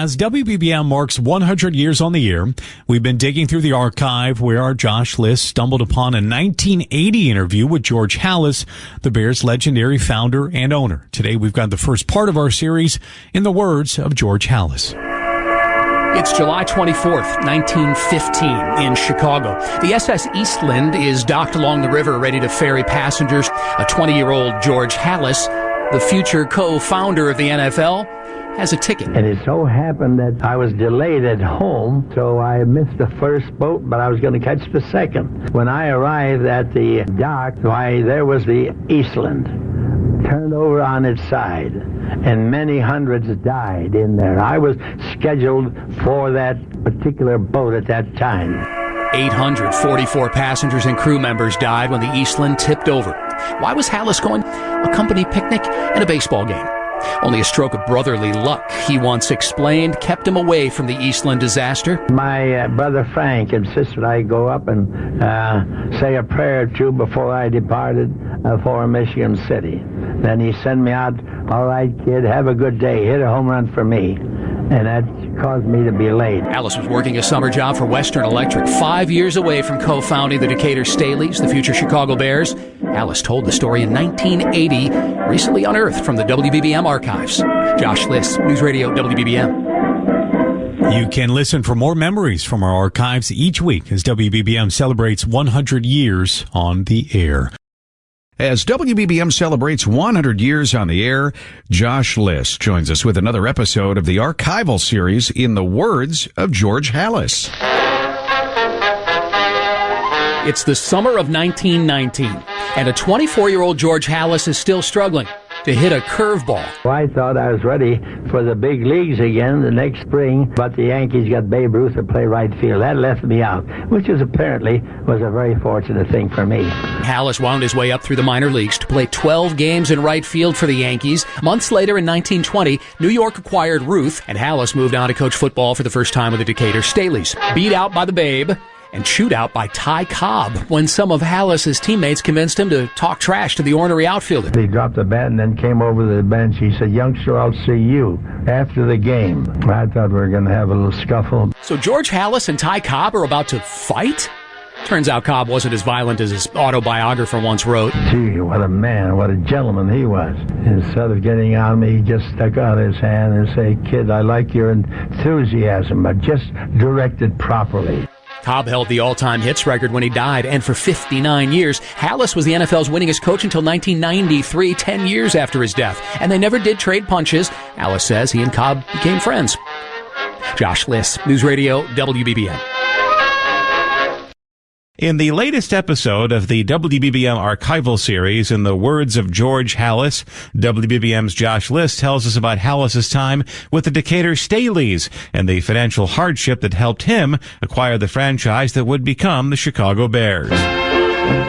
As WBBM marks 100 years on the air, we've been digging through the archive where our Josh Liss stumbled upon a 1980 interview with George Halas, the Bears' legendary founder and owner. Today we've got the first part of our series in the words of George Halas. It's July 24th, 1915 in Chicago. The SS Eastland is docked along the river ready to ferry passengers. A 20-year-old George Halas, the future co-founder of the NFL, has a ticket. And it so happened that I was delayed at home, so I missed the first boat, but I was going to catch the second. When I arrived at the dock, why, there was the Eastland, turned over on its side, and many hundreds died in there. I was scheduled for that particular boat at that time. 844 passengers and crew members died when the Eastland tipped over. Why was Halas going? A company picnic and a baseball game. Only a stroke of brotherly luck, he once explained, kept him away from the Eastland disaster. My brother Frank insisted I go up and say a prayer or two before I departed for Michigan City. Then he sent me out, "All right, kid, have a good day. Hit a home run for me." And that caused me to be late. Halas was working a summer job for Western Electric, 5 years away from co-founding the Decatur Staleys, the future Chicago Bears. Halas told the story in 1980, recently unearthed from the WBBM archives. Josh Liss, News Radio WBBM. You can listen for more memories from our archives each week as WBBM celebrates 100 years on the air. As WBBM celebrates 100 years on the air, Josh Liss joins us with another episode of the archival series In the Words of George Halas. It's the summer of 1919, and a 24-year-old George Halas is still struggling to hit a curveball. Well, I thought I was ready for the big leagues again the next spring, but the Yankees got Babe Ruth to play right field. That left me out, which was apparently was a very fortunate thing for me. Halas wound his way up through the minor leagues to play 12 games in right field for the Yankees. Months later in 1920, New York acquired Ruth, and Halas moved on to coach football for the first time with the Decatur Staleys. Beat out by the Babe and chewed out by Ty Cobb when some of Halas's teammates convinced him to talk trash to the ornery outfielder. He dropped the bat and then came over to the bench. He said, "Youngster, I'll see you after the game." I thought we were going to have a little scuffle. So George Halas and Ty Cobb are about to fight? Turns out Cobb wasn't as violent as his autobiographer once wrote. Gee, what a man, what a gentleman he was. Instead of getting on me, he just stuck out his hand and said, "Kid, I like your enthusiasm, but just direct it properly." Cobb held the all-time hits record when he died, and for 59 years, Halas was the NFL's winningest coach until 1993, 10 years after his death. And they never did trade punches. Halas says he and Cobb became friends. Josh Liss, News Radio WBBM. In the latest episode of the WBBM archival series, In the Words of George Halas, WBBM's Josh Liss tells us about Halas's time with the Decatur Staleys and the financial hardship that helped him acquire the franchise that would become the Chicago Bears.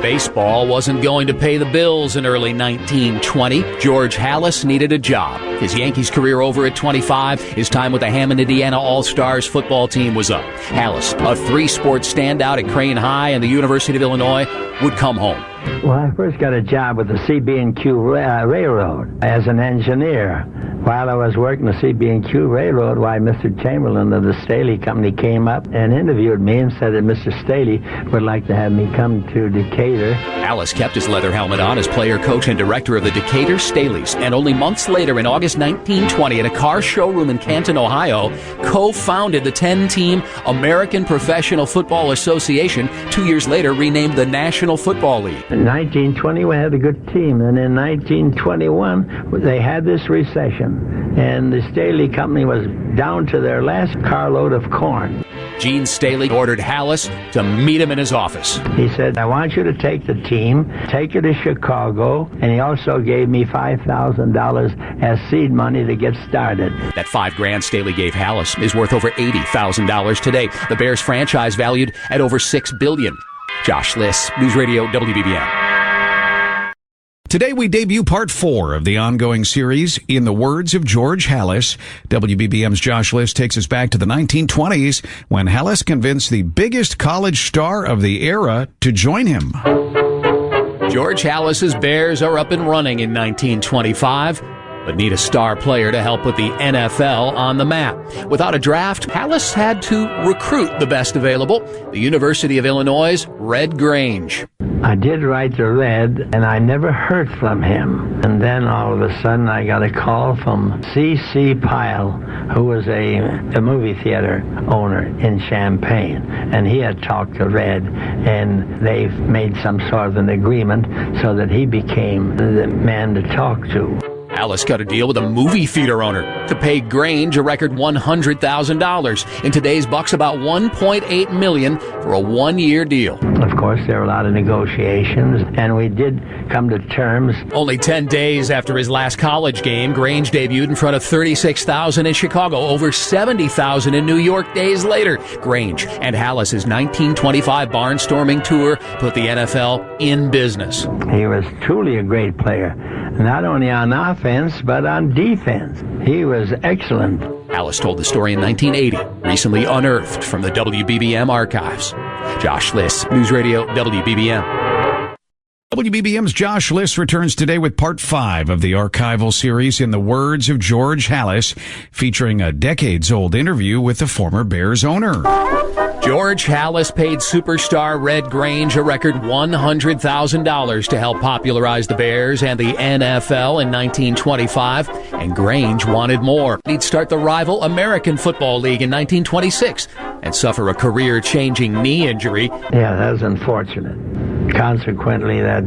Baseball wasn't going to pay the bills in early 1920. George Halas needed a job. His Yankees career over at 25. His time with the Hammond, Indiana All-Stars football team was up. Halas, a three-sport standout at Crane High and the University of Illinois, would come home. Well, I first got a job with the CB&Q Railroad as an engineer. While I was working the CB&Q Railroad, why, Mr. Chamberlain of the Staley Company came up and interviewed me and said that Mr. Staley would like to have me come to Decatur. Halas kept his leather helmet on as player, coach, and director of the Decatur Staleys, and only months later, in August 1920, at a car showroom in Canton, Ohio, co-founded the 10-team American Professional Football Association, 2 years later renamed the National Football League. In 1920, we had a good team, and in 1921, they had this recession, and the Staley Company was down to their last carload of corn. Gene Staley ordered Halas to meet him in his office. He said, "I want you to take the team, take it to Chicago," and he also gave me $5,000 as seed money to get started. That $5,000 Staley gave Halas is worth over $80,000 today. The Bears franchise valued at over $6 billion. Josh Liss, News Radio WBBM. Today we debut part 4 of the ongoing series, In the Words of George Halas. WBBM's Josh Liss takes us back to the 1920s when Halas convinced the biggest college star of the era to join him. George Halas's Bears are up and running in 1925. but need a star player to help put the NFL on the map. Without a draft, Halas had to recruit the best available, the University of Illinois' Red Grange. I did write to Red, and I never heard from him. And then all of a sudden I got a call from C.C. Pyle, who was a movie theater owner in Champaign. And he had talked to Red, and they made some sort of an agreement so that he became the man to talk to. Halas cut a deal with a movie theater owner to pay Grange a record $100,000. In today's bucks, about $1.8 million for a one-year deal. Of course, there were a lot of negotiations, and we did come to terms. Only 10 days after his last college game, Grange debuted in front of 36,000 in Chicago, over 70,000 in New York days later. Grange and Halas' 1925 Barnstorming tour put the NFL in business. He was truly a great player, not only on offense, but on defense. He was excellent. Halas told the story in 1980, recently unearthed from the WBBM archives. Josh Liss, News Radio, WBBM. WBBM's Josh Liss returns today with part 5 of the archival series In the Words of George Halas, featuring a decades-old interview with the former Bears owner. George Halas paid superstar Red Grange a record $100,000 to help popularize the Bears and the NFL in 1925, and Grange wanted more. He'd start the rival American Football League in 1926 and suffer a career-changing knee injury. Yeah, that was unfortunate. Consequently, that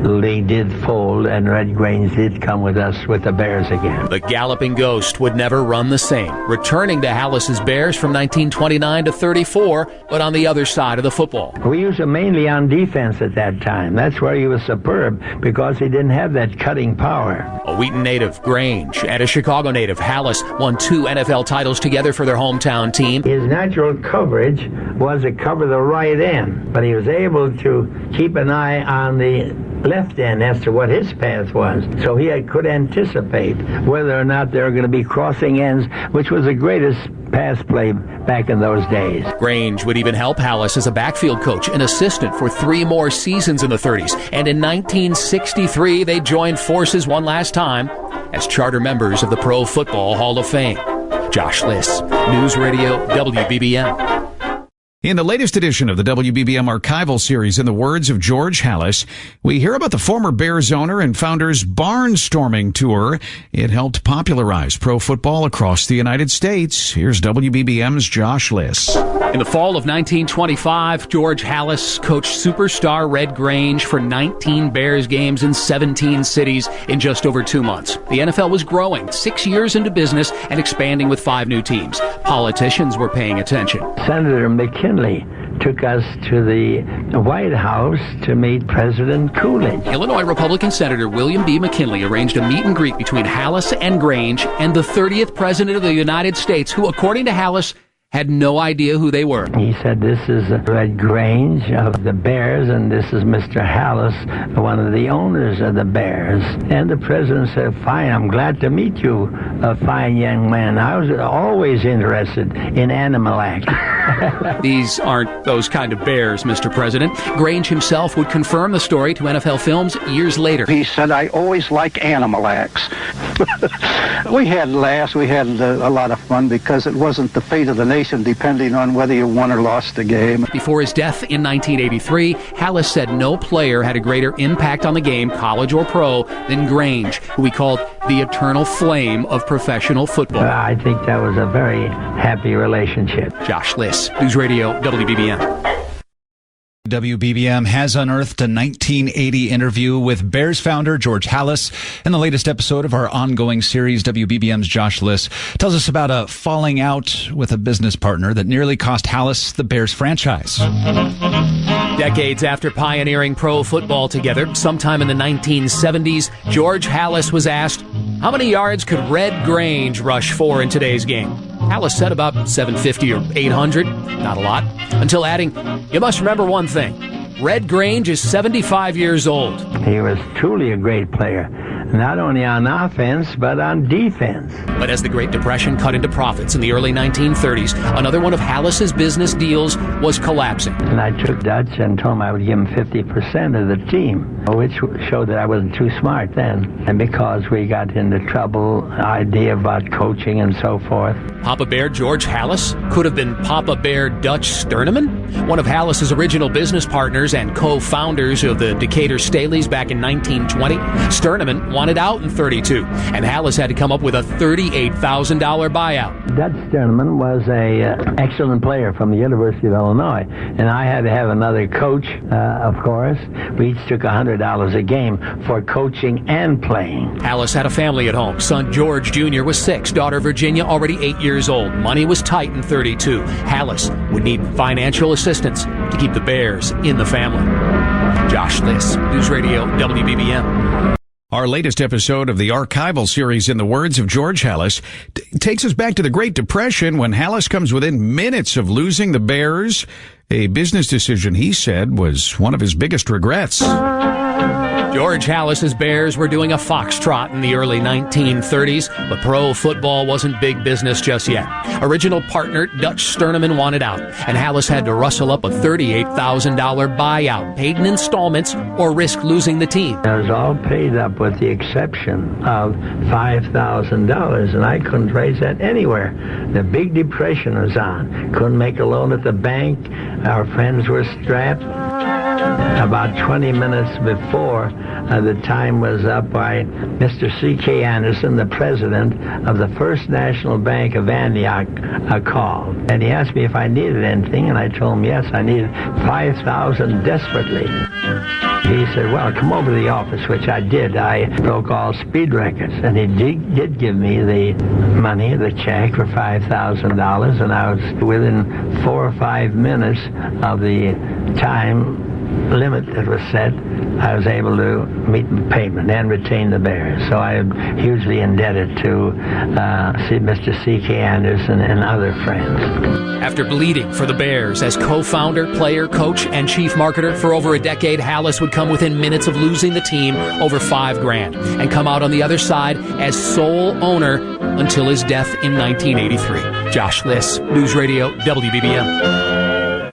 league did fold, and Red Grange did come with us with the Bears again. The galloping ghost would never run the same, returning to Halas' Bears from 1929 to 34, but on the other side of the football. We used him mainly on defense at that time. That's where he was superb, because he didn't have that cutting power. A Wheaton native, Grange, and a Chicago native, Halas, won 2 NFL titles together for their hometown team. His natural coverage was to cover the right end, but he was able to keep an eye on the left end as to what his path was. So he could anticipate whether or not there were going to be crossing ends, which was the greatest pass play back in those days. Grange would even help Halas as a backfield coach and assistant for 3 more seasons in the 30s. And in 1963, they joined forces one last time as charter members of the Pro Football Hall of Fame. Josh Liss, News Radio, WBBM. In the latest edition of the WBBM archival series In the Words of George Halas, we hear about the former Bears owner and founder's Barnstorming tour. It helped popularize pro football across the United States. Here's WBBM's Josh Liss. In the fall of 1925, George Halas coached superstar Red Grange for 19 Bears games in 17 cities in just over 2 months. The NFL was growing, 6 years into business, and expanding with 5 new teams. Politicians were paying attention. Senator McKinley took us to the White House to meet President Coolidge. Illinois Republican Senator William B. McKinley arranged a meet and greet between Halas and Grange and the 30th President of the United States, who, according to Halas, had no idea who they were. He said, "This is Red Grange of the Bears, and this is Mr. Halas, one of the owners of the Bears." And the president said, "Fine, I'm glad to meet you, a fine young man. I was always interested in animal acts." These aren't those kind of bears, Mr. President. Grange himself would confirm the story to NFL Films years later. He said, "I always like animal acts." We had laughs. We had a lot of fun because it wasn't the fate of the nation depending on whether you won or lost the game. Before his death in 1983, Halas said no player had a greater impact on the game, college or pro, than Grange, who he called the eternal flame of professional football. I think that was a very happy relationship. Josh Liss, News Radio, WBBM. WBBM has unearthed a 1980 interview with Bears founder George Halas. In the latest episode of our ongoing series, WBBM's Josh Liss tells us about a falling out with a business partner that nearly cost Halas the Bears franchise. Decades after pioneering pro football together, sometime in the 1970s, George Halas was asked, how many yards could Red Grange rush for in today's game? Halas said about 750 or 800, not a lot, until adding, you must remember one thing, Red Grange is 75 years old. He was truly a great player, not only on offense, but on defense. But as the Great Depression cut into profits in the early 1930s, another one of Halas's business deals was collapsing. And I took Dutch and told him I would give him 50% of the team, which showed that I wasn't too smart then. And because we got into trouble, idea about coaching and so forth. Papa Bear George Halas could have been Papa Bear Dutch Sterneman, one of Halas's original business partners and co-founders of the Decatur Staleys back in 1920. Sterneman wanted out in 32, and Halas had to come up with a $38,000 buyout. Dutch Sterneman was an excellent player from the University of Illinois, and I had to have another coach, of course. We each took $100 a game for coaching and playing. Halas had a family at home. Son George Jr. was 6, daughter Virginia already 8 years old. Money was tight in 32. Halas would need financial assistance to keep the Bears in the family. Josh Liss, News Radio WBBM. Our latest episode of the archival series In the Words of George Halas takes us back to the Great Depression when Halas comes within minutes of losing the Bears, a business decision he said was one of his biggest regrets. George Halas's Bears were doing a foxtrot in the early 1930s, but pro football wasn't big business just yet. Original partner Dutch Sterneman wanted out, and Halas had to rustle up a $38,000 buyout, paid in installments, or risk losing the team. It was all paid up with the exception of $5,000, and I couldn't raise that anywhere. The Big Depression was on. Couldn't make a loan at the bank. Our friends were strapped. About 20 minutes before the time was up, Mr. C.K. Anderson, the president of the First National Bank of Antioch, called. And he asked me if I needed anything, and I told him yes, I needed $5,000 desperately. He said, well, come over to the office, which I did. I broke all speed records, and he did give me the money, the check for $5,000, and I was within 4 or 5 minutes of the time limit that was set. I was able to meet the payment and retain the Bears. So I am hugely indebted to Mr. C.K. Anderson and other friends. After bleeding for the Bears as co-founder, player, coach, and chief marketer for over a decade, Halas would come within minutes of losing the team over $5,000 and come out on the other side as sole owner until his death in 1983. Josh Liss, News Radio WBBM.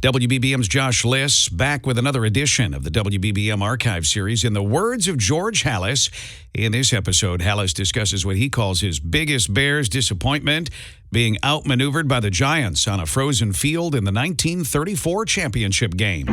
WBBM's Josh Liss back with another edition of the WBBM Archive series In the Words of George Halas. In this episode, Halas discusses what he calls his biggest Bears disappointment, being outmaneuvered by the Giants on a frozen field in the 1934 championship game.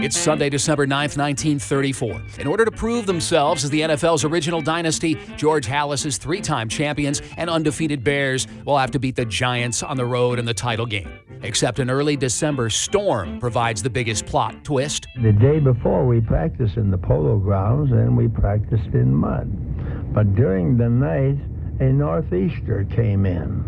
It's Sunday, December 9th, 1934. In order to prove themselves as the NFL's original dynasty, George Halas's 3-time champions and undefeated Bears will have to beat the Giants on the road in the title game. Except an early December storm provides the biggest plot twist. The day before, we practiced in the polo grounds, and we practiced in mud. But during the night, a northeaster came in,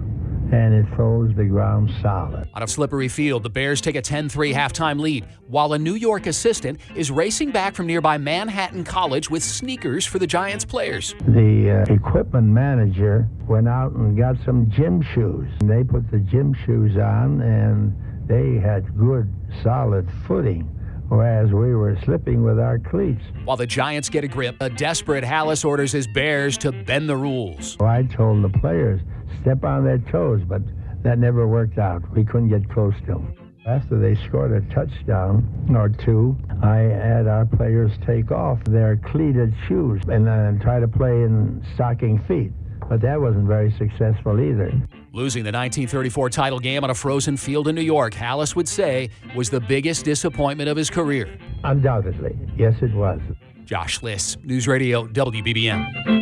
and it froze the ground solid. On a slippery field, the Bears take a 10-3 halftime lead, while a New York assistant is racing back from nearby Manhattan College with sneakers for the Giants players. The equipment manager went out and got some gym shoes. And they put the gym shoes on, and they had good, solid footing, whereas we were slipping with our cleats. While the Giants get a grip, a desperate Halas orders his Bears to bend the rules. So I told the players, step on their toes, but that never worked out. We couldn't get close to them. After they scored a touchdown or two, I had our players take off their cleated shoes and then try to play in stocking feet. But that wasn't very successful either. Losing the 1934 title game on a frozen field in New York, Halas would say, was the biggest disappointment of his career. Undoubtedly. Yes, it was. Josh Liss, News Radio WBBM.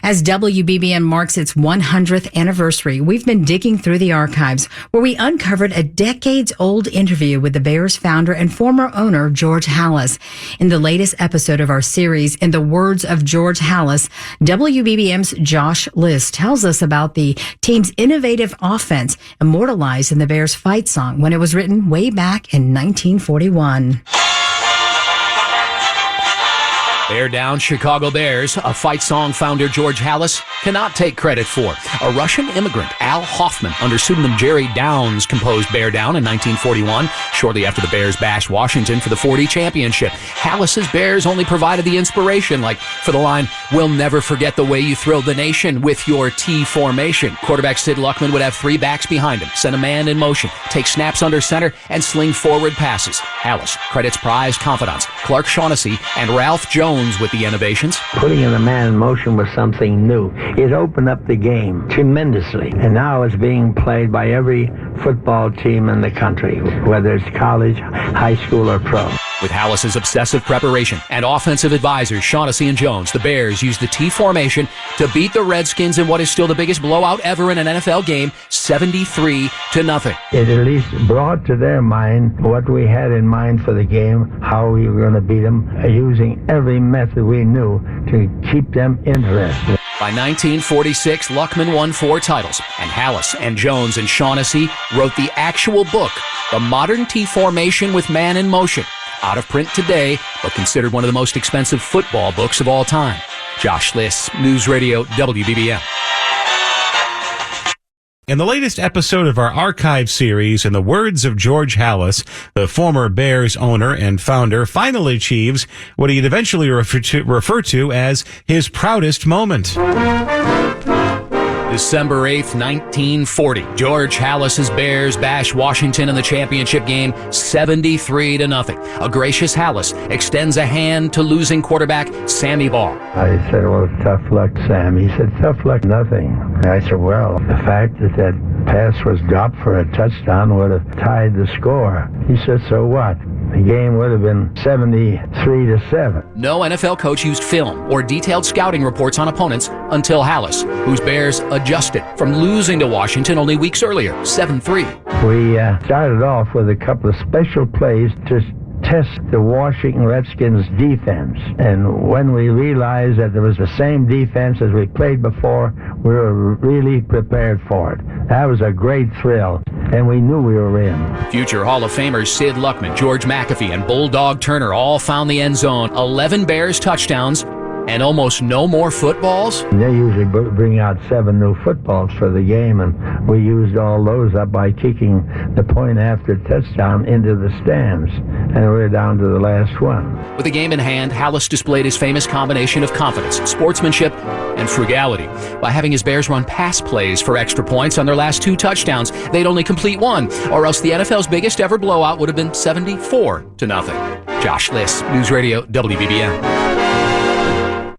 As WBBM marks its 100th anniversary, we've been digging through the archives where we uncovered a decades-old interview with the Bears founder and former owner, George Halas. In the latest episode of our series, In the Words of George Halas, WBBM's Josh Liss tells us about the team's innovative offense immortalized in the Bears fight song when it was written way back in 1941. Bear down, Chicago Bears, a fight song founder George Halas cannot take credit for. A Russian immigrant, Al Hoffman, under pseudonym Jerry Downs, composed Bear Down in 1941, shortly after the Bears bashed Washington for the 40 championship. Halas's Bears only provided the inspiration, like for the line, "We'll never forget the way you thrilled the nation with your T formation." Quarterback Sid Luckman would have three backs behind him, send a man in motion, take snaps under center, and sling forward passes. Halas credits prized confidants Clark Shaughnessy and Ralph Jones with the innovations. Putting in a man in motion was something new. It opened up the game tremendously. And now it's being played by every football team in the country, whether it's college, high school, or pro. With Halas's obsessive preparation and offensive advisors Shaughnessy and Jones, the Bears used the T formation to beat the Redskins in what is still the biggest blowout ever in an NFL game, 73-0. It at least brought to their mind what we had in mind for the game, how we were going to beat them, using every method we knew to keep them interested. By 1946, Luckman won 4 titles, and Halas and Jones and Shaughnessy wrote the actual book, The Modern T Formation with Man in Motion. Out of print today, but considered one of the most expensive football books of all time. Josh Liss, News Radio WBBM. In the latest episode of our archive series, in the words of George Halas, the former Bears owner and founder finally achieves what he'd eventually refer to as his proudest moment. December 8th, 1940. George Halas's Bears bash Washington in the championship game 73-0. A gracious Halas extends a hand to losing quarterback Sammy Baugh. I said, "Well, tough luck, Sam." He said, "Tough luck, nothing." I said, "Well, the fact that that pass was dropped for a touchdown would have tied the score." He said, "So what? The game would have been 73-7. No NFL coach used film or detailed scouting reports on opponents until Halas, whose Bears adjusted from losing to Washington only weeks earlier, 7-3. We started off with a couple of special plays to test the Washington Redskins defense. And when we realized that there was the same defense as we played before, we were really prepared for it. That was a great thrill, and we knew we were in. Future Hall of Famers Sid Luckman, George McAfee, and Bulldog Turner all found the end zone. 11 Bears touchdowns and almost no more footballs. They usually bring out 7 new footballs for the game, and we used all those up by kicking the point after touchdown into the stands, and we're down to the last one. With the game in hand, Halas displayed his famous combination of confidence, sportsmanship, and frugality. By having his Bears run pass plays for extra points on their last 2 touchdowns, they'd only complete 1, or else the NFL's biggest ever blowout would have been 74-0. Josh Liss, News Radio WBBM.